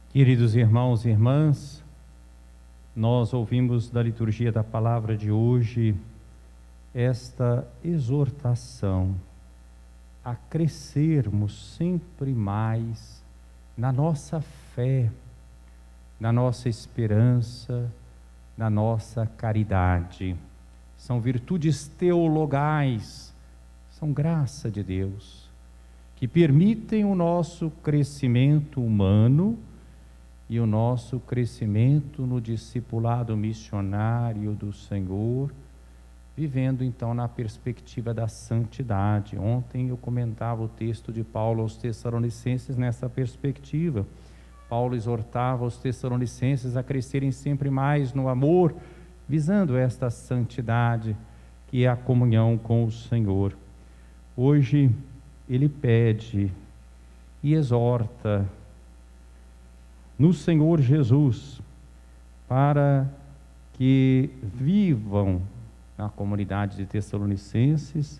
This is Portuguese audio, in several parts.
Queridos irmãos e irmãs, nós ouvimos da liturgia da palavra de hoje esta exortação a crescermos sempre mais na nossa fé, na nossa esperança, na nossa caridade. São virtudes teologais, são graça de Deus, que permitem o nosso crescimento humano e o nosso crescimento no discipulado missionário do Senhor, vivendo então na perspectiva da santidade. Ontem eu comentava o texto de Paulo aos Tessalonicenses nessa perspectiva. Paulo exortava os Tessalonicenses a crescerem sempre mais no amor, visando esta santidade que é a comunhão com o Senhor. Hoje ele pede e exorta no Senhor Jesus, para que vivam na comunidade de Tessalonicenses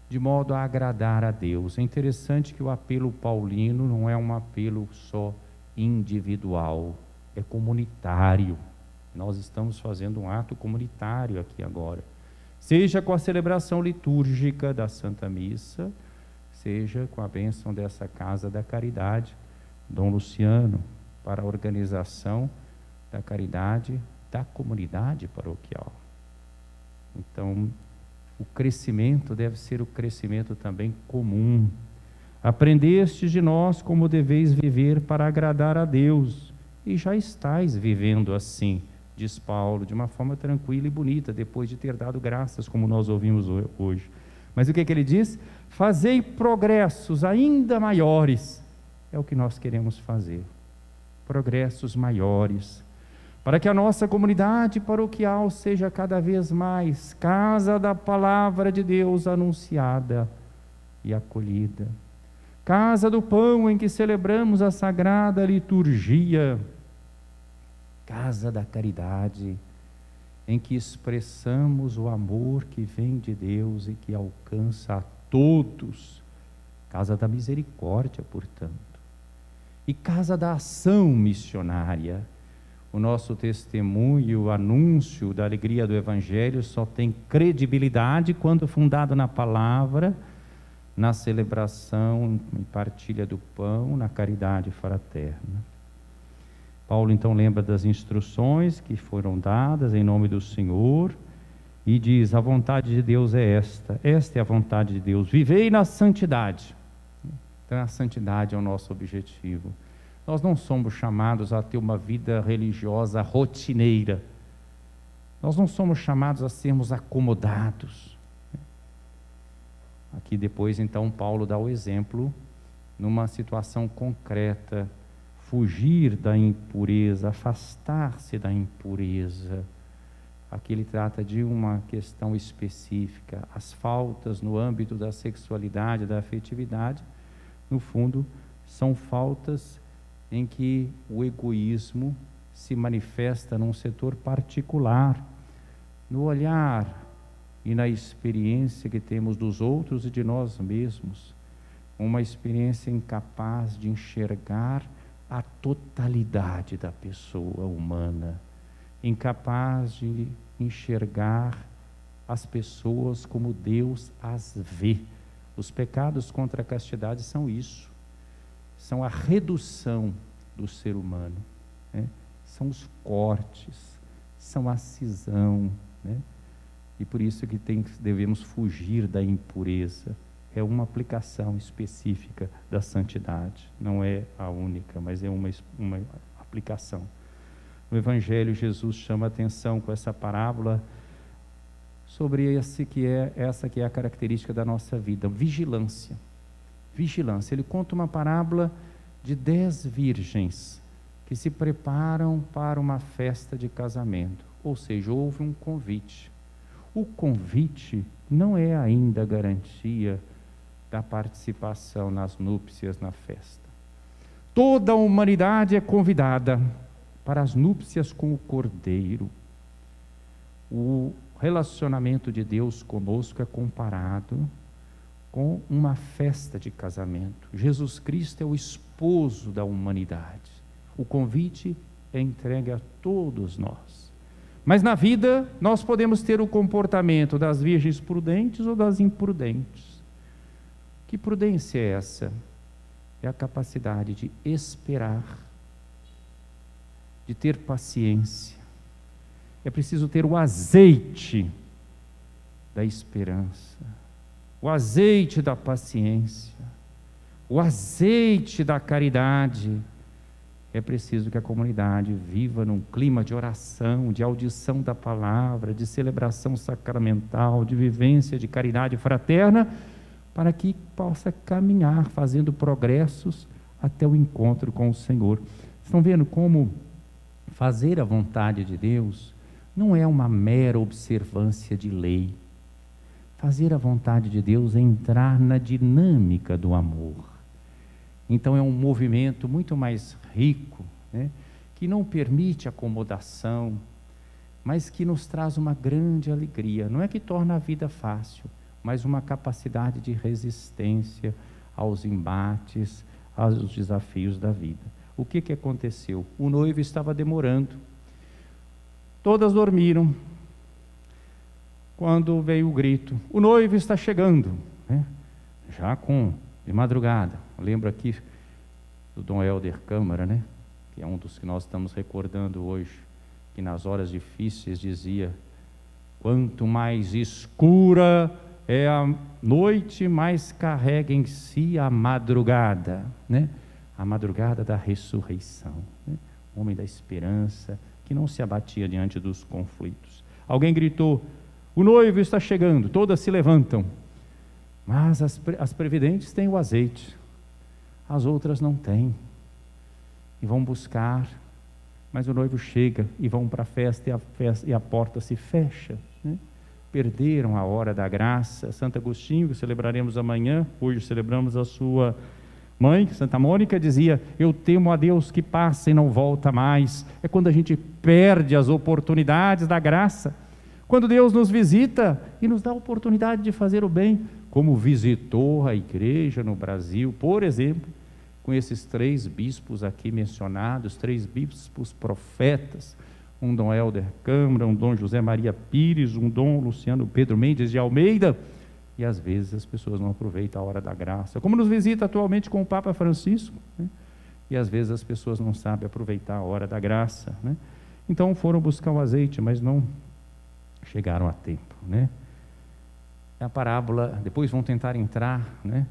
de modo a agradar a Deus. É interessante que o apelo paulino não é um apelo só individual, é comunitário. Nós estamos fazendo um ato comunitário aqui agora, seja com a celebração litúrgica da Santa Missa, seja com a bênção dessa Casa da Caridade, Dom Luciano, para a organização da caridade da comunidade paroquial. Então, o crescimento deve ser o crescimento também comum. Aprendestes de nós como deveis viver para agradar a Deus, e já estáis vivendo assim, diz Paulo, de uma forma tranquila e bonita, depois de ter dado graças, como nós ouvimos hoje. Mas o que ele diz? Fazei progressos ainda maiores. É o que nós queremos fazer. Progressos maiores, para que a nossa comunidade paroquial seja cada vez mais casa da palavra de Deus anunciada e acolhida, casa do pão em que celebramos a sagrada liturgia, casa da caridade em que expressamos o amor que vem de Deus e que alcança a todos, casa da misericórdia, portanto, e casa da ação missionária. O nosso testemunho, o anúncio da alegria do Evangelho só tem credibilidade quando fundado na palavra, na celebração e partilha do pão, na caridade fraterna. Paulo então lembra das instruções que foram dadas em nome do Senhor e diz: a vontade de Deus é esta é a vontade de Deus, vivei na santidade. Então a santidade é o nosso objetivo. Nós não somos chamados a ter uma vida religiosa rotineira. Nós não somos chamados a sermos acomodados. Aqui depois então Paulo dá o exemplo numa situação concreta: fugir da impureza, afastar-se da impureza. Aqui ele trata de uma questão específica. As faltas no âmbito da sexualidade, da afetividade, no fundo, são faltas em que o egoísmo se manifesta num setor particular, no olhar e na experiência que temos dos outros e de nós mesmos, uma experiência incapaz de enxergar a totalidade da pessoa humana, incapaz de enxergar as pessoas como Deus as vê. Os pecados contra a castidade são isso, são a redução do ser humano, né? São os cortes, são a cisão, né? E por isso que devemos fugir da impureza. É uma aplicação específica da santidade, não é a única, mas é uma aplicação. No Evangelho, Jesus chama a atenção com essa parábola sobre essa que é a característica da nossa vida: vigilância. Vigilância. Ele conta uma parábola de 10 virgens que se preparam para uma festa de casamento, ou seja, houve um convite. O convite não é ainda garantia da participação nas núpcias, na festa. Toda a humanidade é convidada para as núpcias com o Cordeiro. O relacionamento de Deus conosco é comparado com uma festa de casamento. Jesus Cristo é o esposo da humanidade. O convite é entregue a todos nós. Mas na vida, nós podemos ter o comportamento das virgens prudentes ou das imprudentes. Que prudência é essa? É a capacidade de esperar, de ter paciência. É preciso ter o azeite da esperança, o azeite da paciência, o azeite da caridade. É preciso que a comunidade viva num clima de oração, de audição da palavra, de celebração sacramental, de vivência de caridade fraterna, para que possa caminhar fazendo progressos até o encontro com o Senhor. Estão vendo como fazer a vontade de Deus não é uma mera observância de lei. Fazer a vontade de Deus é entrar na dinâmica do amor. Então é um movimento muito mais rico, né, que não permite acomodação, mas que nos traz uma grande alegria. Não é que torna a vida fácil, mas uma capacidade de resistência aos embates, aos desafios da vida. O que aconteceu? O noivo estava demorando. Todas dormiram. Quando veio o grito, o noivo está chegando, né? Já de madrugada. Eu lembro aqui do Dom Helder Câmara, né? Que é um dos que nós estamos recordando hoje, que nas horas difíceis dizia: quanto mais escura é a noite, mais carrega em si a madrugada, né? A madrugada da ressurreição, né? O homem da esperança, que não se abatia diante dos conflitos. Alguém gritou: o noivo está chegando. Todas se levantam, mas as previdentes têm o azeite, as outras não têm, e vão buscar, mas o noivo chega, e vão para a festa, e a porta se fecha, né? Perderam a hora da graça. Santo Agostinho, que celebraremos amanhã, hoje celebramos a sua mãe, Santa Mônica, dizia: eu temo a Deus que passa e não volta mais. É quando a gente perde as oportunidades da graça, quando Deus nos visita e nos dá a oportunidade de fazer o bem, como visitou a igreja no Brasil, por exemplo, com esses 3 bispos aqui mencionados, 3 bispos profetas, um Dom Helder Câmara, um Dom José Maria Pires, um Dom Luciano Pedro Mendes de Almeida. E às vezes as pessoas não aproveitam a hora da graça, como nos visita atualmente com o Papa Francisco, né? E às vezes as pessoas não sabem aproveitar a hora da graça, né? Então foram buscar o azeite, mas não chegaram a tempo, né? A parábola, depois vão tentar entrar, né?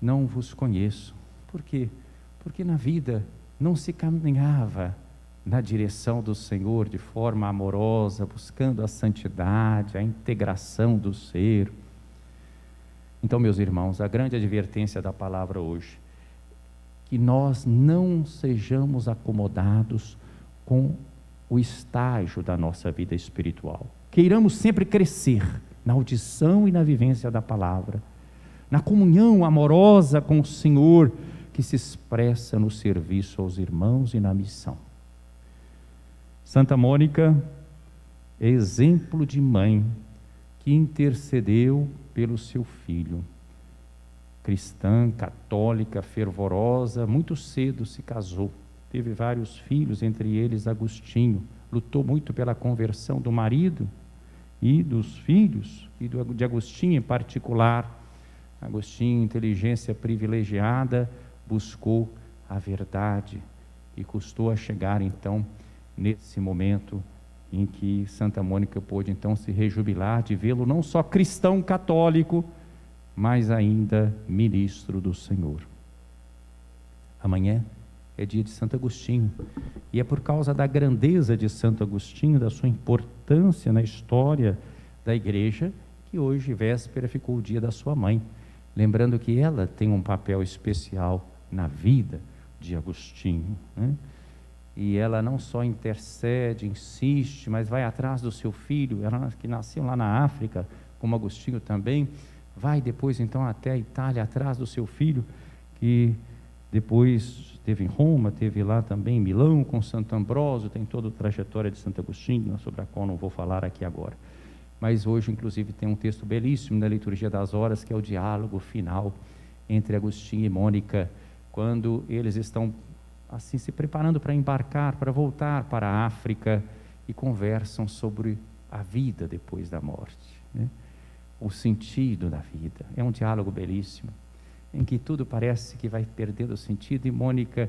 Não vos conheço. Por quê? Porque na vida não se caminhava na direção do Senhor de forma amorosa, buscando a santidade, a integração do ser. Então, meus irmãos, a grande advertência da palavra hoje, que nós não sejamos acomodados com o estágio da nossa vida espiritual. Queiramos sempre crescer na audição e na vivência da palavra, na comunhão amorosa com o Senhor, que se expressa no serviço aos irmãos e na missão. Santa Mônica é exemplo de mãe que intercedeu pelo seu filho. Cristã, católica, fervorosa, muito cedo se casou. Teve vários filhos, entre eles Agostinho. Lutou muito pela conversão do marido e dos filhos, e de Agostinho em particular. Agostinho, inteligência privilegiada, buscou a verdade e custou a chegar então nesse momento em que Santa Mônica pôde então se rejubilar de vê-lo não só cristão católico, mas ainda ministro do Senhor. Amanhã é dia de Santo Agostinho, e é por causa da grandeza de Santo Agostinho, da sua importância na história da igreja, que hoje, véspera, ficou o dia da sua mãe, lembrando que ela tem um papel especial na vida de Agostinho, né? E ela não só intercede, insiste, mas vai atrás do seu filho, ela que nasceu lá na África, como Agostinho também, vai depois então até a Itália, atrás do seu filho, que depois esteve em Roma, teve lá também em Milão com Santo Ambrósio, tem toda a trajetória de Santo Agostinho, sobre a qual não vou falar aqui agora. Mas hoje, inclusive, tem um texto belíssimo na Liturgia das Horas, que é o diálogo final entre Agostinho e Mônica, quando eles estão assim se preparando para embarcar, para voltar para a África, e conversam sobre a vida depois da morte, né? O sentido da vida. É um diálogo belíssimo, em que tudo parece que vai perdendo sentido, e Mônica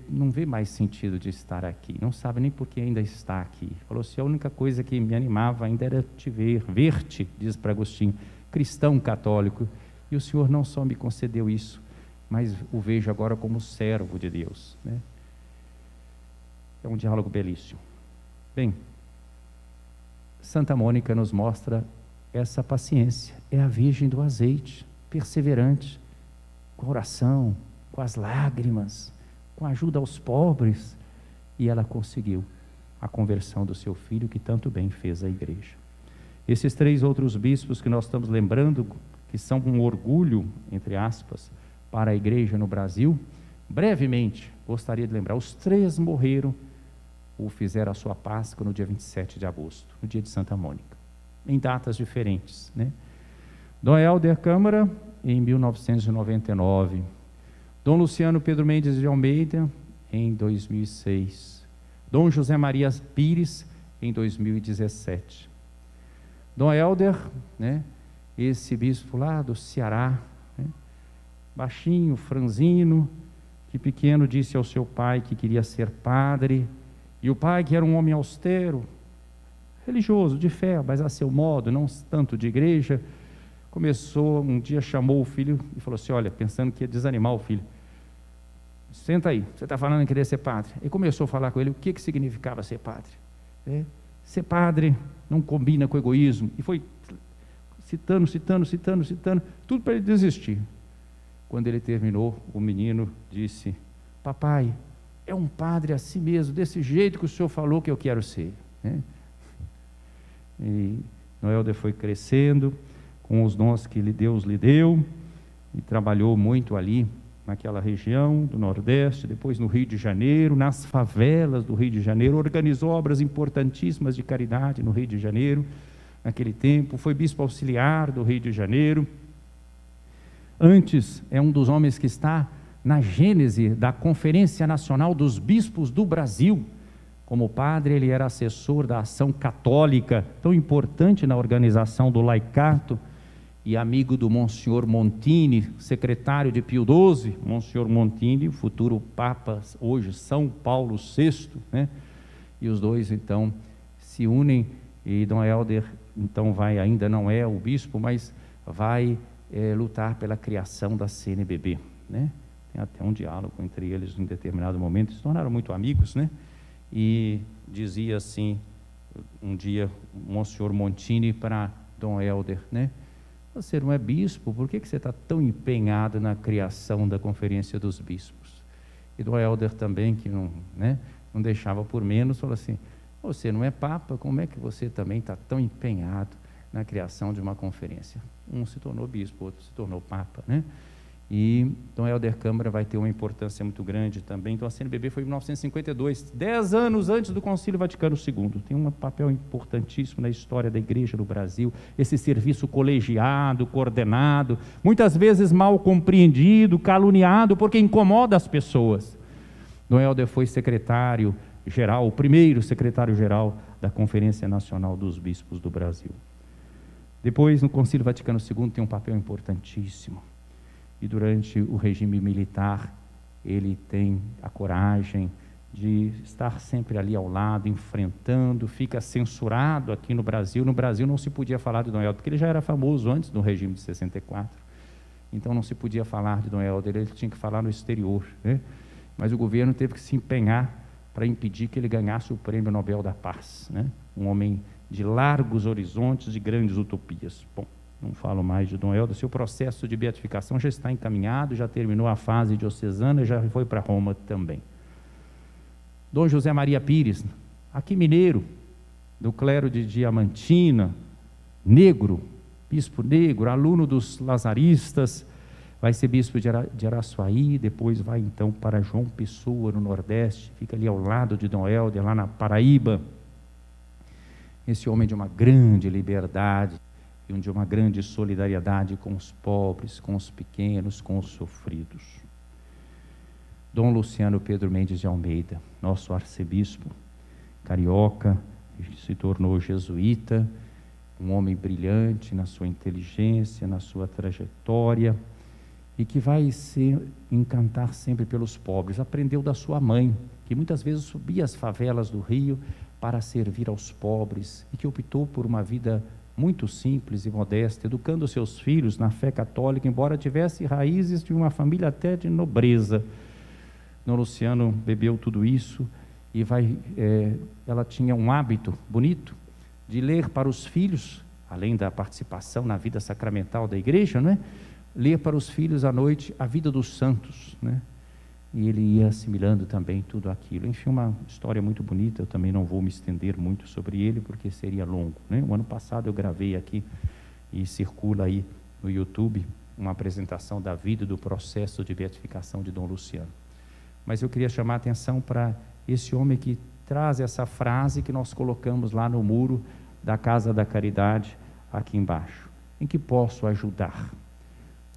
não vê mais sentido de estar aqui, não sabe nem por que ainda está aqui. Falou assim: a única coisa que me animava ainda era te ver-te, diz para Agostinho, cristão católico, e o Senhor não só me concedeu isso, mas o vejo agora como servo de Deus, né? É um diálogo belíssimo. Bem, Santa Mônica nos mostra essa paciência, é a Virgem do azeite, perseverante, com a oração, com as lágrimas, com a ajuda aos pobres, e ela conseguiu a conversão do seu filho, que tanto bem fez a igreja. Esses 3 outros bispos que nós estamos lembrando, que são um orgulho, entre aspas, para a igreja no Brasil, brevemente, gostaria de lembrar, os 3 morreram, ou fizeram a sua Páscoa no dia 27 de agosto, no dia de Santa Mônica, em datas diferentes, né? Dom Helder Câmara, em 1999, Dom Luciano Pedro Mendes de Almeida, em 2006, Dom José Maria Pires, em 2017. Dom Helder, né, esse bispo lá do Ceará, né, baixinho, franzino, que pequeno disse ao seu pai que queria ser padre, e o pai, que era um homem austero, religioso, de fé, mas a seu modo, não tanto de igreja, começou, um dia chamou o filho e falou assim: olha, pensando que ia desanimar o filho, senta aí, você está falando em querer ser padre. E começou a falar com ele o que significava ser padre. Ser padre não combina com egoísmo, e foi citando, tudo para ele desistir. Quando ele terminou, o menino disse: papai, é um padre assim mesmo, desse jeito que o senhor falou que eu quero ser, né? E Dom Helder foi crescendo com os dons que Deus lhe deu, e trabalhou muito ali naquela região do Nordeste, depois no Rio de Janeiro, nas favelas do Rio de Janeiro, organizou obras importantíssimas de caridade no Rio de Janeiro, naquele tempo, foi bispo auxiliar do Rio de Janeiro. Antes, é um dos homens que está na gênese da Conferência Nacional dos Bispos do Brasil. Como padre, ele era assessor da ação católica, tão importante na organização do laicato, e amigo do Monsenhor Montini, secretário de Pio XII, Monsenhor Montini, o futuro Papa, hoje São Paulo VI, né? E os dois, então, se unem, e Dom Helder, então, ainda não é o bispo, mas vai lutar pela criação da CNBB, né? Tem até um diálogo entre eles em determinado momento, se tornaram muito amigos, né? E dizia assim, um dia, Monsenhor Montini para Dom Helder, né? Você não é bispo, por que você está tão empenhado na criação da Conferência dos Bispos? E Dom Helder também, que não deixava por menos, falou assim: você não é papa, como é que você também está tão empenhado na criação de uma conferência? Um se tornou bispo, outro se tornou papa, né? E Dom Helder Câmara vai ter uma importância muito grande também. Então a CNBB foi em 1952, 10 anos antes do Concílio Vaticano II. Tem um papel importantíssimo na história da igreja no Brasil, esse serviço colegiado, coordenado, muitas vezes mal compreendido, caluniado, porque incomoda as pessoas. Dom Helder foi secretário-geral, o primeiro secretário-geral da Conferência Nacional dos Bispos do Brasil. Depois, no Concílio Vaticano II, tem um papel importantíssimo. E durante o regime militar, ele tem a coragem de estar sempre ali ao lado, enfrentando, fica censurado aqui no Brasil. No Brasil não se podia falar de Dom Helder, porque ele já era famoso antes do regime de 64. Então não se podia falar de Dom Helder, ele tinha que falar no exterior, né? Mas o governo teve que se empenhar para impedir que ele ganhasse o Prêmio Nobel da Paz, né? Um homem de largos horizontes, de grandes utopias. Bom, não falo mais de Dom Helder, seu processo de beatificação já está encaminhado, já terminou a fase diocesana, já foi para Roma também. Dom José Maria Pires, aqui mineiro, do clero de Diamantina, negro, bispo negro, aluno dos lazaristas, vai ser bispo de Araçuaí, depois vai então para João Pessoa, no Nordeste, fica ali ao lado de Dom Helder, lá na Paraíba. Esse homem de uma grande liberdade, de uma grande solidariedade com os pobres, com os pequenos, com os sofridos. Dom Luciano Pedro Mendes de Almeida, nosso arcebispo carioca, se tornou jesuíta, um homem brilhante na sua inteligência, na sua trajetória, e que vai se encantar sempre pelos pobres. Aprendeu da sua mãe, que muitas vezes subia as favelas do Rio para servir aos pobres, e que optou por uma vida muito simples e modesta, educando seus filhos na fé católica, embora tivesse raízes de uma família até de nobreza. Dom Luciano bebeu tudo isso e ela tinha um hábito bonito de ler para os filhos, além da participação na vida sacramental da igreja, né? Ler para os filhos à noite a vida dos santos, né? E ele ia assimilando também tudo aquilo. Enfim, uma história muito bonita. Eu também não vou me estender muito sobre ele, porque seria longo, né? O ano passado eu gravei aqui, e circula aí no YouTube, uma apresentação da vida e do processo de beatificação de Dom Luciano. Mas eu queria chamar a atenção para esse homem que traz essa frase que nós colocamos lá no muro da Casa da Caridade, aqui embaixo. Em que posso ajudar?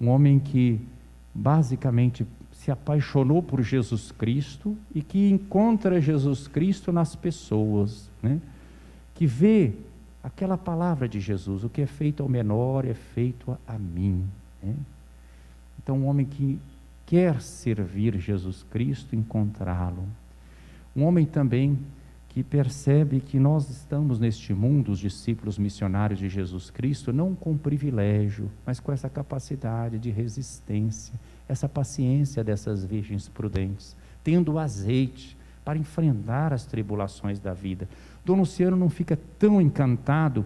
Um homem que basicamente se apaixonou por Jesus Cristo e que encontra Jesus Cristo nas pessoas, né? Que vê aquela palavra de Jesus: o que é feito ao menor é feito a mim, né? Então, um homem que quer servir Jesus Cristo, encontrá-lo. Um homem também que percebe que nós estamos neste mundo, os discípulos missionários de Jesus Cristo, não com privilégio, mas com essa capacidade de resistência, essa paciência dessas virgens prudentes, tendo azeite para enfrentar as tribulações da vida. Dom Luciano não fica tão encantado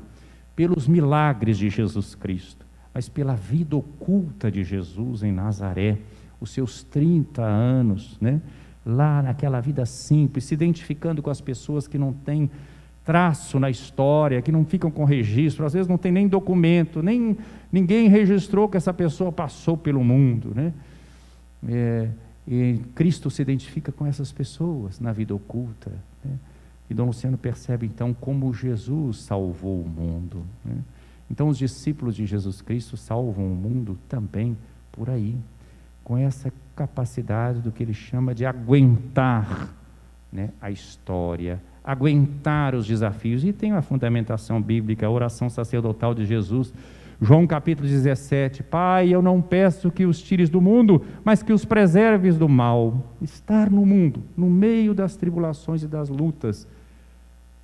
pelos milagres de Jesus Cristo, mas pela vida oculta de Jesus em Nazaré, os seus 30 anos, né? Lá naquela vida simples, se identificando com as pessoas que não têm traço na história, que não ficam com registro, às vezes não tem nem documento, nem ninguém registrou que essa pessoa passou pelo mundo, né? E Cristo se identifica com essas pessoas na vida oculta, né? E Dom Luciano percebe então como Jesus salvou o mundo, né? Então os discípulos de Jesus Cristo salvam o mundo também por aí, com essa capacidade do que ele chama de aguentar, né, a história, aguentar os desafios. E tem uma fundamentação bíblica, a oração sacerdotal de Jesus, João capítulo 17, Pai, eu não peço que os tires do mundo, mas que os preserves do mal. Estar no mundo, no meio das tribulações e das lutas,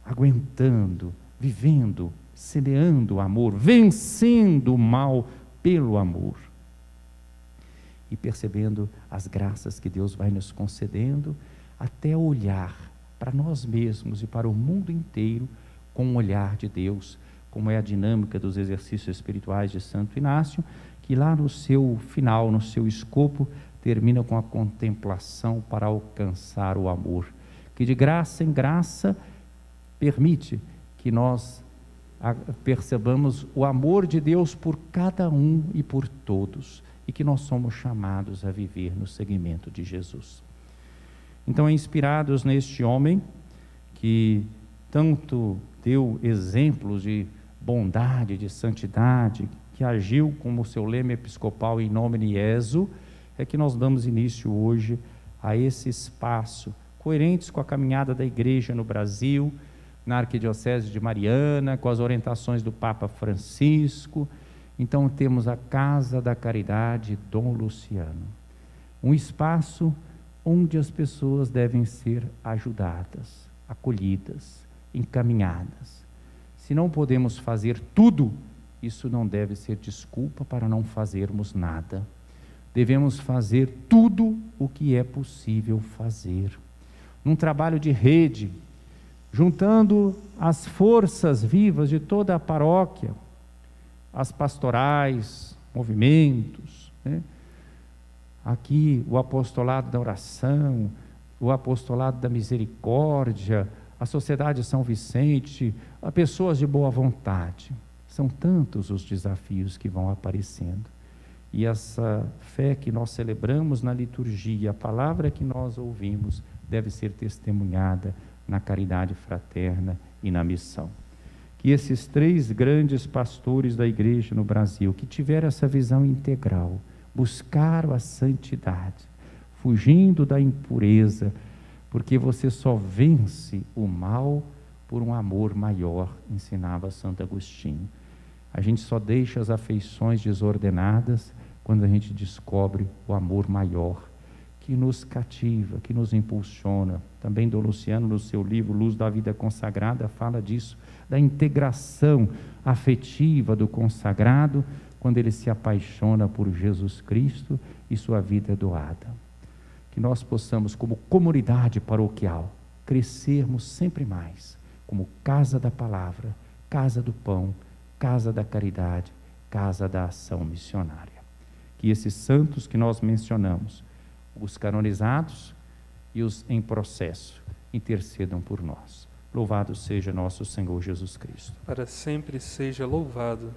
aguentando, vivendo, semeando o amor, vencendo o mal pelo amor. E percebendo as graças que Deus vai nos concedendo, até olhar para nós mesmos e para o mundo inteiro com o olhar de Deus, como é a dinâmica dos exercícios espirituais de Santo Inácio, que lá no seu final, no seu escopo, termina com a contemplação para alcançar o amor, que de graça em graça permite que nós percebamos o amor de Deus por cada um e por todos, e que nós somos chamados a viver no seguimento de Jesus. Então, inspirados neste homem, que tanto deu exemplos de bondade, de santidade, que agiu como o seu lema episcopal in nomine Jesu, é que nós damos início hoje a esse espaço, coerentes com a caminhada da Igreja no Brasil, na Arquidiocese de Mariana, com as orientações do Papa Francisco. Então temos a Casa da Caridade Dom Luciano, um espaço onde as pessoas devem ser ajudadas, acolhidas, encaminhadas. Se não podemos fazer tudo, isso não deve ser desculpa para não fazermos nada. Devemos fazer tudo o que é possível fazer. Num trabalho de rede, juntando as forças vivas de toda a paróquia, as pastorais, movimentos, né? Aqui o apostolado da oração, o apostolado da misericórdia, a Sociedade São Vicente, a pessoas de boa vontade. São tantos os desafios que vão aparecendo. E essa fé que nós celebramos na liturgia, a palavra que nós ouvimos, deve ser testemunhada na caridade fraterna e na missão. Que esses 3 grandes pastores da igreja no Brasil, que tiveram essa visão integral, buscaram a santidade, fugindo da impureza, porque você só vence o mal por um amor maior, ensinava Santo Agostinho. A gente só deixa as afeições desordenadas quando a gente descobre o amor maior, que nos cativa, que nos impulsiona. Também Dom Luciano, no seu livro Luz da Vida Consagrada, fala disso, da integração afetiva do consagrado, quando ele se apaixona por Jesus Cristo e sua vida é doada. Que nós possamos, como comunidade paroquial, crescermos sempre mais, como casa da palavra, casa do pão, casa da caridade, casa da ação missionária. Que esses santos que nós mencionamos, os canonizados e os em processo, intercedam por nós. Louvado seja nosso Senhor Jesus Cristo. Para sempre seja louvado.